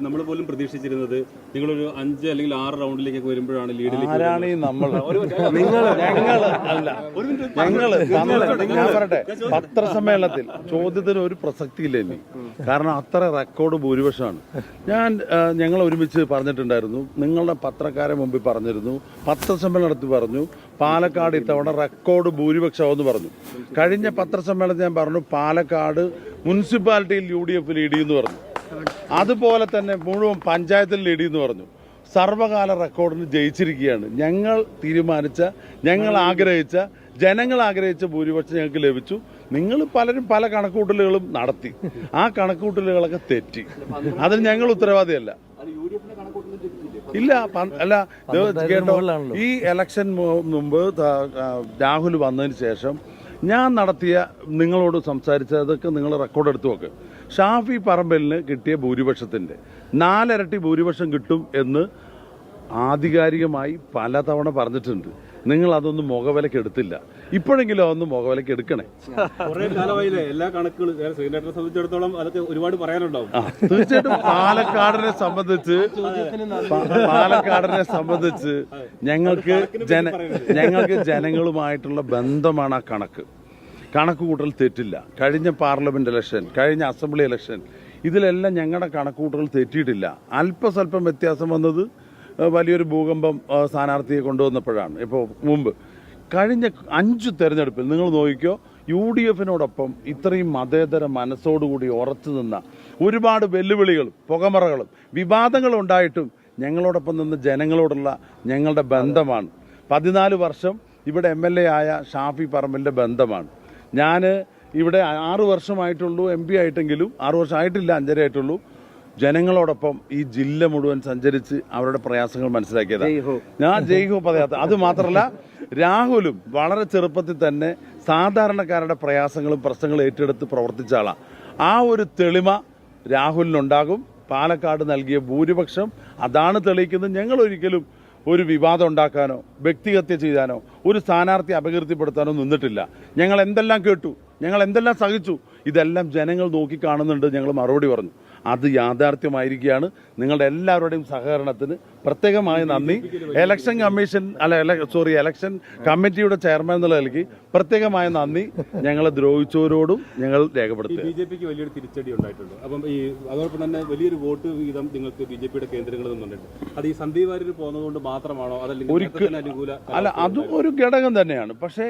നമ്മൾ പോലും പ്രതീക്ഷിച്ചിരുന്നത് നിങ്ങളൊരു 5 അല്ലെങ്കിൽ 6 റൗണ്ടിലേക്കൊക്കെ വരുമ്പോഴാണ് ലീഡിലേക്ക്. ആരാണ് ഈ നമ്മൾ? ഞാൻ പറയട്ടെ, പത്രസമ്മേളനത്തിൽ ചോദ്യത്തിന് ഒരു പ്രസക്തിയില്ല ഇനി, കാരണം അത്ര റെക്കോർഡ് ഭൂരിപക്ഷമാണ്. ഞങ്ങൾ ഒരുമിച്ച് പറഞ്ഞിട്ടുണ്ടായിരുന്നു, നിങ്ങളുടെ പത്രക്കാരെ മുമ്പിൽ പറഞ്ഞിരുന്നു, പത്രസമ്മേളനത്തിൽ പറഞ്ഞു പാലക്കാട് ഇത്തവണ റെക്കോർഡ് ഭൂരിപക്ഷമെന്ന് പറഞ്ഞു. കഴിഞ്ഞ പത്രസമ്മേളനത്തിൽ ഞാൻ പറഞ്ഞു പാലക്കാട് മുനിസിപ്പാലിറ്റിയിൽ UDF ലീഡ് ചെയ്യുമെന്ന് പറഞ്ഞു. അതുപോലെ തന്നെ മുഴുവൻ പഞ്ചായത്തിൽ ലീഡ് ചെയ്യുമെന്ന് പറഞ്ഞു. സർവകാല റെക്കോർഡിന് ജയിച്ചിരിക്കുകയാണ്. ഞങ്ങൾ തീരുമാനിച്ച, ഞങ്ങൾ ആഗ്രഹിച്ച, ജനങ്ങൾ ആഗ്രഹിച്ച ഭൂരിപക്ഷം ഞങ്ങൾക്ക് ലഭിച്ചു. നിങ്ങൾ പലരും പല കണക്കുകൂട്ടലുകളും നടത്തി, ആ കണക്കുകൂട്ടലുകളൊക്കെ തെറ്റി. അതിന് ഞങ്ങൾ ഉത്തരവാദിയല്ല. ഇല്ല, അല്ല കേട്ടോ, ഈ ഇലക്ഷൻ മുമ്പ് രാഹുൽ വന്നതിന് ശേഷം ഞാൻ നടത്തിയ, നിങ്ങളോട് സംസാരിച്ചതൊക്കെ നിങ്ങൾ റെക്കോർഡ് എടുത്തു നോക്ക്. ഷാഫി പറമ്പലിന് കിട്ടിയ ഭൂരിപക്ഷത്തിൻ്റെ 4 ഇരട്ടി ഭൂരിപക്ഷം കിട്ടും എന്ന് ആധികാരികമായി പലതവണ പറഞ്ഞിട്ടുണ്ട്. നിങ്ങൾ അതൊന്നും മുഖവിലക്ക് എടുത്തില്ല. ഇപ്പോഴെങ്കിലും അതൊന്നും മുഖവിലക്ക് എടുക്കണേ. കുറെ കാലമായില്ലേ എല്ലാ കണക്കുകളും സംബന്ധിച്ചിടത്തോളം അതൊക്കെ ഒരുപാട് പറയാനുണ്ടാവും. തീർച്ചയായിട്ടും പാലക്കാടിനെ സംബന്ധിച്ച് ഞങ്ങൾക്ക് ജനങ്ങളുമായിട്ടുള്ള ബന്ധമാണ് ആ കണക്ക് കൂട്ടൽ തെറ്റില്ല. കഴിഞ്ഞ പാർലമെന്റ് ഇലക്ഷൻ, കഴിഞ്ഞ അസംബ്ലി ഇലക്ഷൻ, ഇതിലെല്ലാം ഞങ്ങളുടെ കണക്കുകൂട്ടൽ തെറ്റിയിട്ടില്ല. അല്പസ്വല്പം വ്യത്യാസം വന്നത് വലിയൊരു ഭൂകമ്പം സ്ഥാനാർത്ഥിയെ കൊണ്ടുവന്നപ്പോഴാണ്. ഇപ്പോൾ മുമ്പ് കഴിഞ്ഞ 5 തെരഞ്ഞെടുപ്പിൽ നിങ്ങൾ നോക്കിക്കോ, UDFിനോടൊപ്പം ഇത്രയും മതേതര മനസ്സോടുകൂടി ഉറച്ചു നിന്ന ഒരുപാട് വെല്ലുവിളികളും പുകമറകളും വിവാദങ്ങളും ഉണ്ടായിട്ടും ഞങ്ങളോടൊപ്പം നിന്ന് ജനങ്ങളോടുള്ള ഞങ്ങളുടെ ബന്ധമാണ്. 14 വർഷം ഇവിടെ MLA ആയ ഷാഫി പറമ്പലിൻ്റെ ബന്ധമാണ്. ഞാൻ ഇവിടെ 6 വർഷമായിട്ടുള്ളൂ MP ആയിട്ടെങ്കിലും, 6 വർഷം ആയിട്ടില്ല, 5.5 ആയിട്ടുള്ളൂ. ജനങ്ങളോടൊപ്പം ഈ ജില്ല മുഴുവൻ സഞ്ചരിച്ച് അവരുടെ പ്രയാസങ്ങൾ മനസ്സിലാക്കിയതാണ്. ഞാൻ ജയ്ഹോ പറയാത്ത. അത് മാത്രമല്ല, രാഹുലും വളരെ ചെറുപ്പത്തിൽ തന്നെ സാധാരണക്കാരുടെ പ്രയാസങ്ങളും പ്രശ്നങ്ങളും ഏറ്റെടുത്ത് പ്രവർത്തിച്ച ആളാണ്. ആ ഒരു തെളിമ രാഹുലിനുണ്ടാകും. പാലക്കാട് നൽകിയ ഭൂരിപക്ഷം അതാണ് തെളിയിക്കുന്നത്. ഞങ്ങൾ ഒരിക്കലും ഒരു വിവാദം ഉണ്ടാക്കാനോ വ്യക്തിഹത്യ ചെയ്യാനോ ഒരു സ്ഥാനാർത്ഥി അപകീർത്തിപ്പെടുത്താനോ നിന്നിട്ടില്ല. ഞങ്ങൾ എന്തെല്ലാം കേട്ടു, ഞങ്ങൾ എന്തെല്ലാം സഹിച്ചു, ഇതെല്ലാം ജനങ്ങൾ നോക്കിക്കാണുന്നുണ്ട്. ഞങ്ങൾ മറുപടി പറഞ്ഞു. അത് യാഥാർത്ഥ്യമായിരിക്കുകയാണ്. നിങ്ങളുടെ എല്ലാവരുടെയും സഹകരണത്തിന് പ്രത്യേകമായി നന്ദി. ഇലക്ഷൻ കമ്മിറ്റിയുടെ ചെയർമാൻ എന്നുള്ള നിലയ്ക്ക് പ്രത്യേകമായ നന്ദി ഞങ്ങളെ ദ്രോഹിച്ചവരോടും ഞങ്ങൾ രേഖപ്പെടുത്തി. BJPക്ക് വലിയൊരു തിരിച്ചടി ഉണ്ടായിട്ടുണ്ട്. അപ്പം അതോടൊപ്പം തന്നെ വലിയൊരു വോട്ട് വിഹിതം നിങ്ങൾക്ക് BJPയുടെ കേന്ദ്രങ്ങളിൽ നിന്നുണ്ട്. അത് ഈ സന്ദീപ് വാര്യർ പോകുന്നതുകൊണ്ട് മാത്രമാണോ, അതല്ലെങ്കിൽ അല്ല, അതും ഒരു ഘടകം തന്നെയാണ്. പക്ഷേ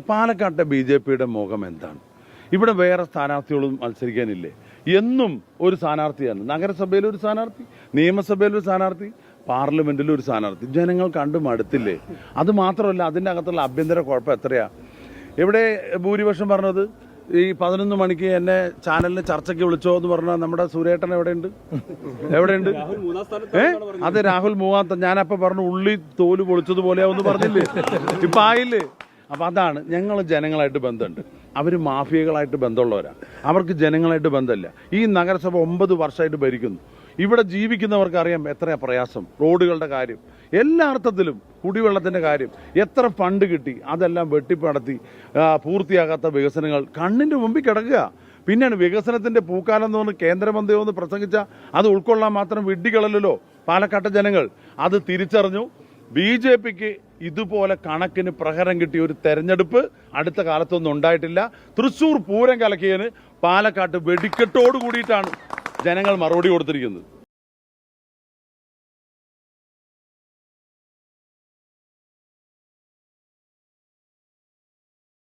പാലക്കാട്ടെ BJPയുടെ മുഖം എന്താണ്? ഇവിടെ വേറെ സ്ഥാനാർത്ഥികളും മത്സരിക്കാനില്ലേ? എന്നും ഒരു സ്ഥാനാർത്ഥിയാണ്. നഗരസഭയിൽ ഒരു സ്ഥാനാർത്ഥി, നിയമസഭയിൽ ഒരു സ്ഥാനാർത്ഥി, പാർലമെന്റിൽ ഒരു സ്ഥാനാർത്ഥി. ജനങ്ങൾ കണ്ടു മടുത്തില്ലേ? അത് മാത്രമല്ല, അതിൻ്റെ അകത്തുള്ള ആഭ്യന്തര കുഴപ്പം എത്രയാ? എവിടെ ഭൂരിപക്ഷം പറഞ്ഞത്? ഈ 11 മണിക്ക് എന്നെ ചാനലിന് ചർച്ചയ്ക്ക് വിളിച്ചോ എന്ന് പറഞ്ഞാൽ നമ്മുടെ സൂര്യേട്ടൻ എവിടെയുണ്ട്? അത് രാഹുൽ 3-ാമത്തെ. ഞാനപ്പോൾ പറഞ്ഞു ഉള്ളി തോല് പൊളിച്ചതുപോലെയാവെന്ന് പറഞ്ഞില്ലേ? ഇപ്പം ആയില്ലേ? അപ്പം അതാണ്, ഞങ്ങൾ ജനങ്ങളായിട്ട് ബന്ധമുണ്ട്. അവർ മാഫിയകളായിട്ട് ബന്ധമുള്ളവരാണ്. അവർക്ക് ജനങ്ങളായിട്ട് ബന്ധമില്ല. ഈ നഗരസഭ 9 വർഷമായിട്ട് ഭരിക്കുന്നു. ഇവിടെ ജീവിക്കുന്നവർക്ക് അറിയാം എത്ര പ്രയാസം. റോഡുകളുടെ കാര്യം, എല്ലാ അർത്ഥത്തിലും കുടിവെള്ളത്തിൻ്റെ കാര്യം, എത്ര ഫണ്ട് കിട്ടി, അതെല്ലാം വെട്ടിപ്പടത്തി പൂർത്തിയാകാത്ത വികസനങ്ങൾ കണ്ണിൻ്റെ മുമ്പിൽ കിടക്കുക. പിന്നെയാണ് വികസനത്തിൻ്റെ പൂക്കാലം എന്ന് പറഞ്ഞ് കേന്ദ്രമന്ത്രി ഒന്ന് പ്രസംഗിച്ച അത് ഉൾക്കൊള്ളാൻ മാത്രം വിഡ്ഢികളല്ലല്ലോ പാലക്കാട്ടെ ജനങ്ങൾ. അത് തിരിച്ചറിഞ്ഞു. BJPക്ക് ഇതുപോലെ കണക്കിന് പ്രഹരം കിട്ടിയ ഒരു തെരഞ്ഞെടുപ്പ് അടുത്ത കാലത്തൊന്നും ഉണ്ടായിട്ടില്ല. തൃശ്ശൂർ പൂരം കലക്കിയതിന് പാലക്കാട്ട് വെടിക്കെട്ടോട് കൂടിയിട്ടാണ് ജനങ്ങൾ മറുപടി കൊടുത്തിരിക്കുന്നത്.